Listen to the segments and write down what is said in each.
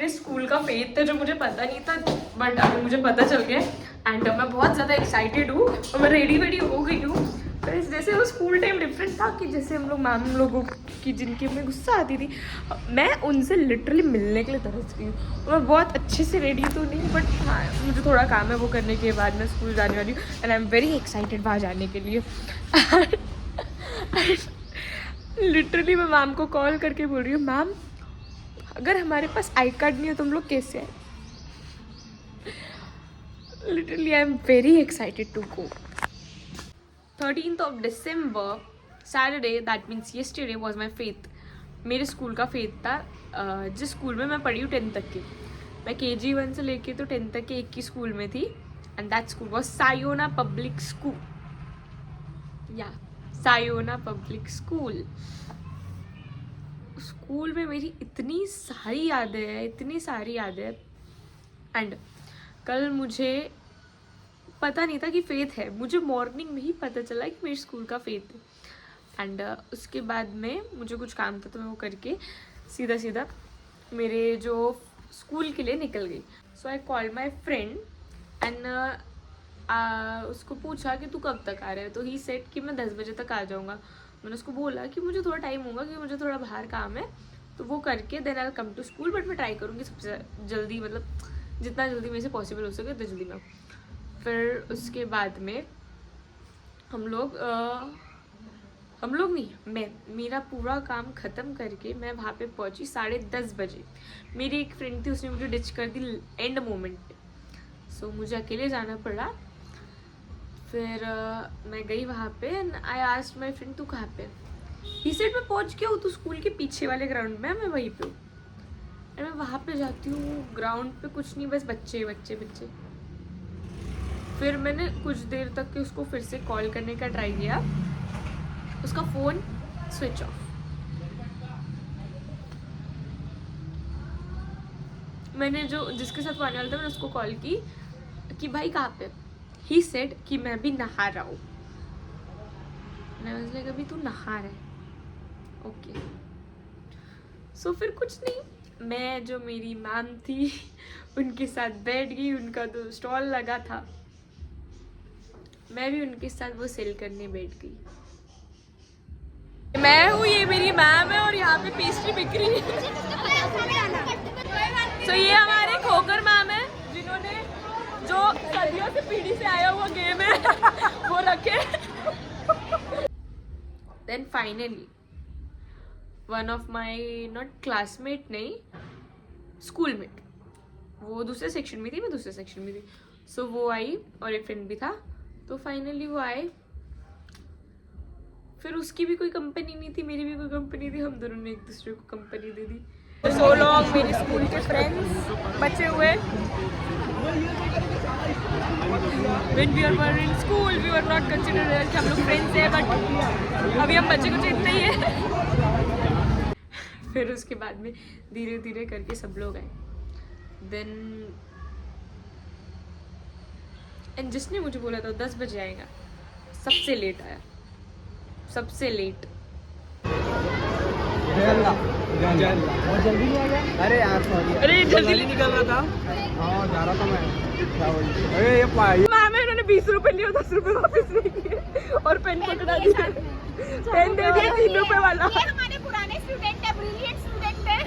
मेरे स्कूल का फेथ था जो मुझे पता नहीं था, बट अभी मुझे पता चल गया एंड मैं बहुत ज़्यादा एक्साइटेड हूँ और मैं रेडी वेडी हो गई हूँ। पर जैसे वो स्कूल टाइम डिफरेंट था कि जैसे हम लोग मैम लोगों की जिनकी हमें गुस्सा आती थी, मैं उनसे लिटरली मिलने के लिए तरस गई हूँ। मैं बहुत अच्छे से रेडी तो नहीं, बट हाँ मुझे थोड़ा काम है, वो करने के बाद मैं स्कूल जाने वाली हूँ and I am very excited वहाँ जाने के लिए। लिटरली मैं मैम को कॉल करके बोल रही हूँ, मैम अगर हमारे पास आई कार्ड नहीं है तो हम लोग कैसे आए। Literally I am very excited to go. 13th of December Saturday, that means yesterday was my faith. मेरे स्कूल का फेथ था। जिस स्कूल में मैं पढ़ी हूँ 10th तक की, मैं KG1 से लेके तो 10th तक के एक ही स्कूल में थी and that school was Sayona public school. या सायोना पब्लिक स्कूल। स्कूल में मेरी इतनी सारी यादें हैं, इतनी सारी यादें हैं। एंड कल मुझे पता नहीं था कि फेथ है, मुझे मॉर्निंग में ही पता चला कि मेरे स्कूल का फेथ है। एंड उसके बाद में मुझे कुछ काम था तो मैं वो करके सीधा सीधा मेरे जो स्कूल के लिए निकल गई। So I call my friend and उसको पूछा कि तू कब तक आ रहा है, तो ही सेड कि मैं 10 बजे तक आ जाऊँगा। मैंने उसको बोला कि मुझे थोड़ा टाइम होगा क्योंकि मुझे थोड़ा बाहर काम है, तो वो करके then I come to school, but मैं ट्राई करूँगी सबसे जल्दी, मतलब जितना जल्दी मेरे से पॉसिबल हो सके उतना जल्दी मैं। फिर उसके बाद में हम लोग नहीं, मेरा पूरा काम ख़त्म करके मैं वहाँ पे पहुँची 10:30 बजे। मेरी एक फ्रेंड थी, उसने मुझे डिच कर दी एंड मोमेंट पे, सो मुझे अकेले जाना पड़ा। फिर मैं गई वहाँ पे and I asked my friend तू कहाँ पे। ही सेड मैं पहुँच गया हूँ, तू स्कूल के पीछे वाले ग्राउंड में, मैं वहीं पे हूँ। एंड मैं वहाँ पे जाती हूँ, ग्राउंड पे कुछ नहीं, बस बच्चे बच्चे बच्चे। फिर मैंने कुछ देर तक के उसको फिर से कॉल करने का ट्राई किया, उसका फ़ोन स्विच ऑफ। मैंने जो जिसके साथ आने वाला था मैंने उसको कॉल की कि भाई कहाँ पे। ही सेड कि मैं अभी नहा रहा हूँ। मैं लाइक अभी तू नहा रहा है, ओके। सो फिर कुछ नहीं, मैं जो मेरी मैम थी उनके साथ बैठ गई, उनका तो स्टॉल लगा था, मैं भी उनके साथ वो सेल करने बैठ गई। मैं हूँ, ये मेरी मैम है और यहाँ पे पेस्ट्री बिक रही है। तो ये हमारे खोकर मैम है जिन्होंने जो सदियों से पीढ़ी से आया हुआ गेम है वो रखे। Then finally one of my not classmate नहीं, स्कूलमेट, वो दूसरे सेक्शन में थी, मैं दूसरे सेक्शन में थी, सो वो आई और एक फ्रेंड भी था। तो फाइनली वो आए, फिर उसकी भी कोई कंपनी नहीं थी, मेरी भी कोई कंपनी थी, हम दोनों ने एक दूसरे को कंपनी दे दी। सो लॉन्ग मेरे स्कूल के फ्रेंड्स बचे हुए। When we were in school, we were not considered कि हम लोग फ्रेंड्स हैं, बट अभी हम बच्चे कुछ इतना ही है। फिर उसके बाद में धीरे धीरे करके सब लोग आए। देन एंड जिसने मुझे बोला था 10 बजे आएगा, सबसे लेट आया, सबसे लेट। बहुत जल्दी नहीं आ गया? अरे यार सॉरी, अरे जल्दी निकल रहा था। हाँ जा रहा था मैं। अरे ये पाई मैम इन्होंने 20 रुपए लिए, 10 रुपए वापस नहीं किए और पेन पकड़ा दिया, पेन दे दिया 3 रुपए वाला। ये हमारे पुराने स्टूडेंट है, ब्रिलियंट स्टूडेंट है।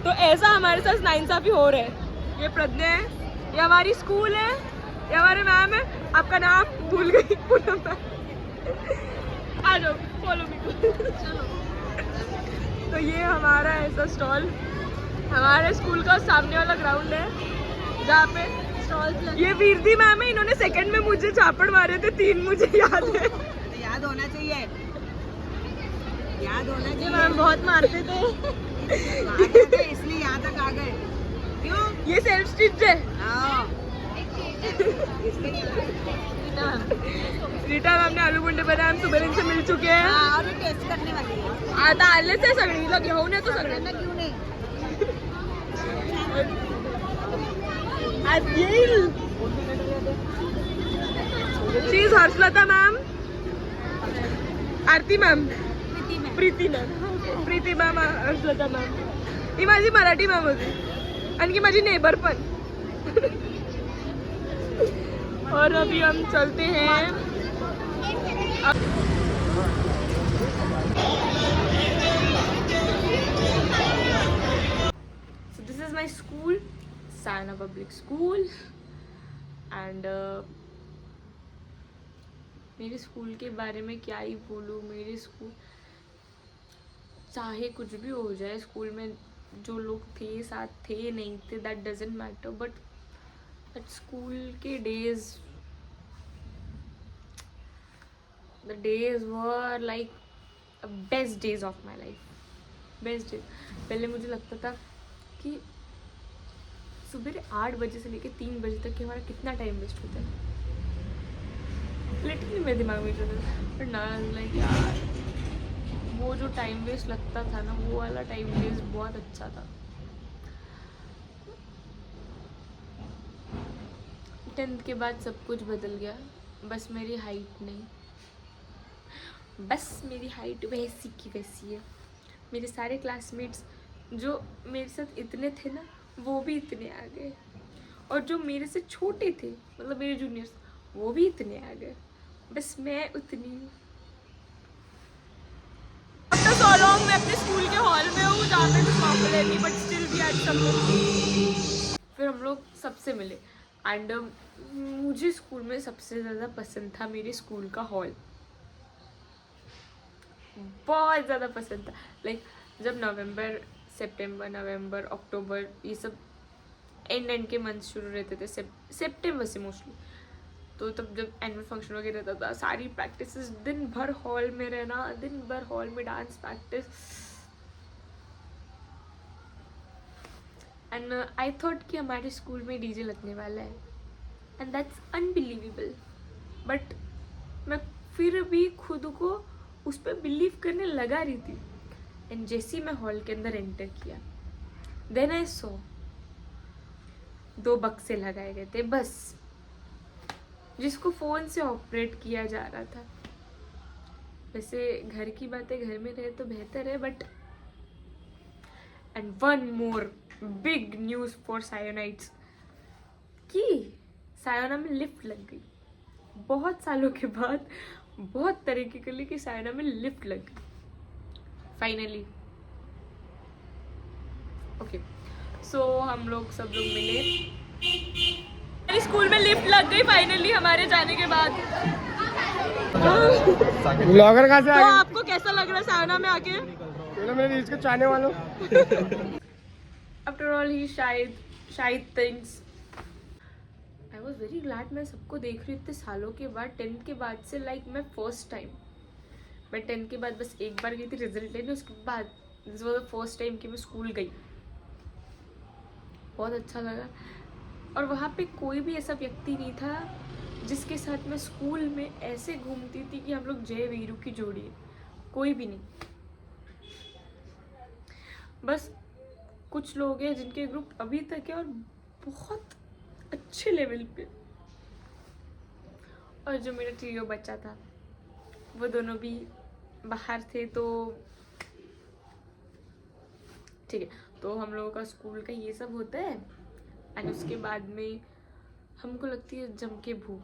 तो ऐसा हमारे साथ नाइंसाफी हो रहा है। ये प्रज्ञा है, ये हमारी स्कूल है, ये हमारे मैम है। आपका नाम भूल गई, पूनम मैम। आ जाओ, फॉलो मी। चलो। तो ये हमारा ऐसा स्टॉल, हमारे स्कूल का सामने वाला ग्राउंड है जहाँ पे स्टॉल्स लगे। ये वीरदी मैम है, इन्होंने सेकंड में मुझे चापड़ मारे थे 3, मुझे याद है। याद होना चाहिए, याद होना चाहिए। मैम बहुत मारते थे इसलिए यहाँ तक आ गए। क्यों? ये सेल्फ स्टिच है। रीटा मैम ने आलू बुंडे बनाए, हम सुबह इनसे मिल चुके हैं। और ये टेस्ट करने वाली है। आता आले से सगड़ी लगी हो ने तो सगड़ी ना क्यों नहीं? आज ये चीज हर्षलता मैम, आरती मैम, प्रीति मैम, हर्षलता मैम, ही माझी मराठी मॅम होती आणखी माझी नेबर पण. और अभी हम चलते हैं. So this is my school, Sayana Public School, and मेरे स्कूल के बारे में क्या ही बोलूँ. मेरे स्कूल चाहे कुछ भी हो जाए, स्कूल में जो लोग थे साथ थे नहीं थे that doesn't matter, but that school के days, the days were like best days of my life. Best days. पहले मुझे लगता था कि सुबह 8 बजे से लेकर 3 बजे तक कि हमारा कितना टाइम वेस्ट होता है. लिटरली मेरे दिमाग में चलता था. बट ना लाइक यार, वो जो टाइम वेस्ट लगता था ना, वो वाला टाइम वेस्ट बहुत अच्छा था. 10th के बाद सब कुछ बदल गया. बस मेरी हाइट नहीं, बस मेरी हाइट वैसी की वैसी है. मेरे सारे क्लासमेट्स जो मेरे साथ इतने थे ना, वो भी इतने आ गए. और जो मेरे से छोटे थे, मतलब मेरे जूनियर्स, वो भी इतने आ गए. बस मैं उतनी हूँ. आफ्टर सो लॉन्ग मैं अपने स्कूल के हॉल में हूँ जहाँ पे कुछ पॉपुलर, बट स्टिल भी आज सब लोग. फिर हम लोग सबसे मिले एंड मुझे स्कूल में सबसे ज़्यादा पसंद था मेरे स्कूल का हॉल. बहुत ज़्यादा पसंद था. लाइक जब नवंबर अक्टूबर ये सब एंड के मंथ शुरू रहते थे, सितंबर से मोस्टली, तो तब जब एनुअल फंक्शन वगैरह रहता था, सारी प्रैक्टिसेस, दिन भर हॉल में रहना, दिन भर हॉल में dance practice. And I thought कि हमारे स्कूल में डीजे लगने वाला है एंड दैट्स अनबिलीवेबल. बट मैं फिर भी खुद को उस पर बिलीव करने लगा रही थी. एंड जैसे ही मैं हॉल के अंदर एंटर किया, देन आई सॉ 2 बक्से लगाए गए थे बस, जिसको फ़ोन से ऑपरेट किया जा रहा था. वैसे घर की बातें घर में रहे तो बेहतर है, but and one more big news for Sayonites कि सायोना में लिफ्ट लग गई. बहुत सालों के बाद बहुत तरीके के लिए कि सायोना में लिफ्ट लग गई फाइनली. ओके, सो हम लोग सब लोग मिले. मेरे स्कूल में लिफ्ट लग गई फाइनली हमारे जाने के बाद. ब्लॉगर कहाँ से तो आ गए? आपको कैसा लग रहा है सायोना में आके? चलो मेरे रील्स के चाहने वालों. आफ्टर ऑल ही शायद things. I was very glad. मैं सबको देख रही इतने सालों के बाद, 10th के बाद से. लाइक मैं फर्स्ट टाइम, मैं 10th के बाद बस एक बार गई थी रिजल्ट लेने, उसके बाद this was the first time कि मैं स्कूल गई. बहुत अच्छा लगा. और वहाँ पे कोई भी ऐसा व्यक्ति नहीं था जिसके साथ मैं स्कूल में ऐसे घूमती थी कि हम लोग जय वीरू की जोड़ी है. कोई भी नहीं. बस कुछ लोग हैं जिनके ग्रुप अभी तक है और बहुत अच्छे लेवल पे. और जो मेरा ट्रियो बच्चा था, वो दोनों भी बाहर थे. तो ठीक है, तो हम लोगों का स्कूल का ये सब होता है. एंड उसके बाद में हमको लगती है जम के भूख,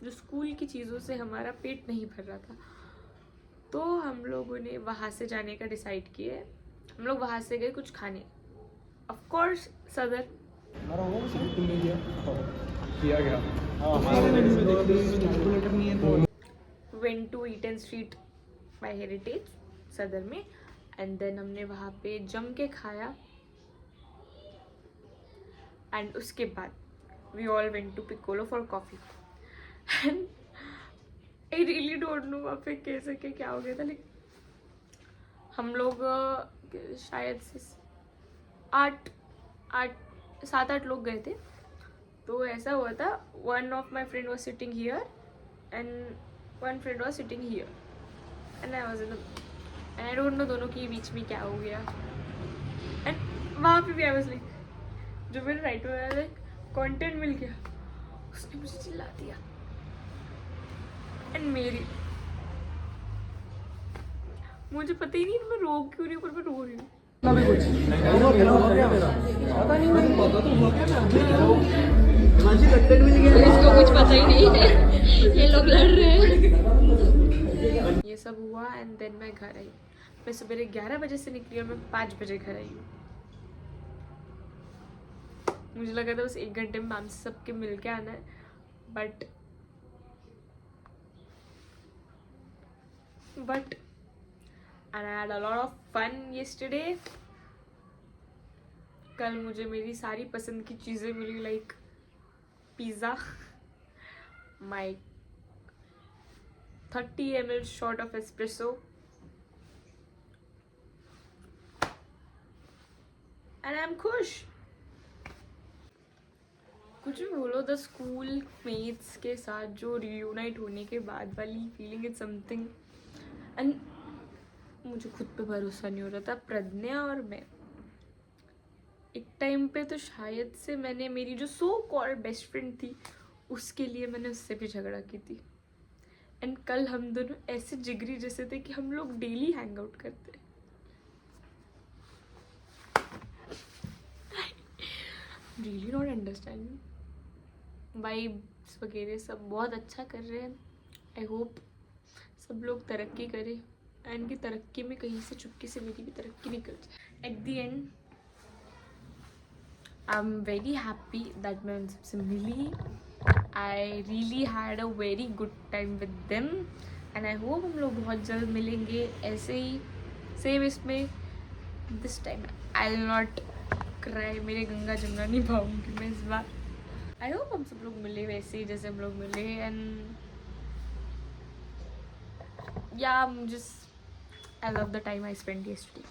जो स्कूल की चीज़ों से हमारा पेट नहीं भर रहा था. तो हम लोगों ने वहाँ से जाने का डिसाइड किया. हम लोग वहाँ से गए कुछ खाने. Of course Sadar. किया गया. Went to Eaton street by heritage Sadar में. एंड देन हमने वहाँ पे जम के खाया. एंड उसके बाद we all went to Piccolo for coffee. And I really don't know वहाँ पे कैसे क्या हो गया था. लेकिन हम लोग शायद से 7-8 लोग गए थे. तो ऐसा हुआ था, one of my friend was sitting here and one friend was sitting here and I was in and I don't know दोनों के बीच में क्या हो गया. एंड वहाँ पे भी आई वॉज लाइक, जो मेरे राइट में लाइक कंटेंट मिल गया, उसने मुझे चिल्ला दिया. एंड मुझे पता ही नहीं मैं रो क्यों रही हूँ, पर मैं रो रही हूँ. इसको कुछ पता ही नहीं है, ये लोग लड़ रहे हैं। ये सब हुआ एंड देन मैं घर आई। मैं सवेरे 11 बजे से निकली और मैं 5 बजे घर आई हूँ। मुझे लगा था बस 1 घंटे में मैम से सबके मिल के आना है, but and I had a lot of fun yesterday. कल मुझे मेरी सारी पसंद की चीज़ें मिली, like pizza, my 30 ml shot of espresso, and I'm खुश। कुछ भी बोलो, द स्कूल मेट्स के साथ जो रियूनाइट होने के बाद वाली फीलिंग इज समथिंग। एंड मुझे खुद पे भरोसा नहीं हो रहा था। प्रज्ञा और मैं एक टाइम पे तो शायद से मैंने मेरी जो सो कॉल्ड बेस्ट फ्रेंड थी उसके लिए मैंने उससे भी झगड़ा की थी। एंड कल हम दोनों ऐसे जिगरी जैसे थे कि हम लोग डेली हैंग आउट करते। Really not understanding. वाइब्स वगैरह सब बहुत अच्छा कर रहे हैं। आई होप सब लोग तरक्की करें एंड की तरक्की में कहीं से चुपके से मेरी भी तरक्की निकल जाए। At the end I am very happy that मैं उन सबसे मिली। I really had a very good time with them and I hope हम लोग बहुत जल्द मिलेंगे ऐसे ही सेम इसमें। This time I will not cry, मेरे गंगा जमुना नहीं पाऊंगी मैं इस बार। आई होप हम सब लोग मिले वैसे ही जैसे हम लोग मिले। एंड या just I love the time I spent yesterday.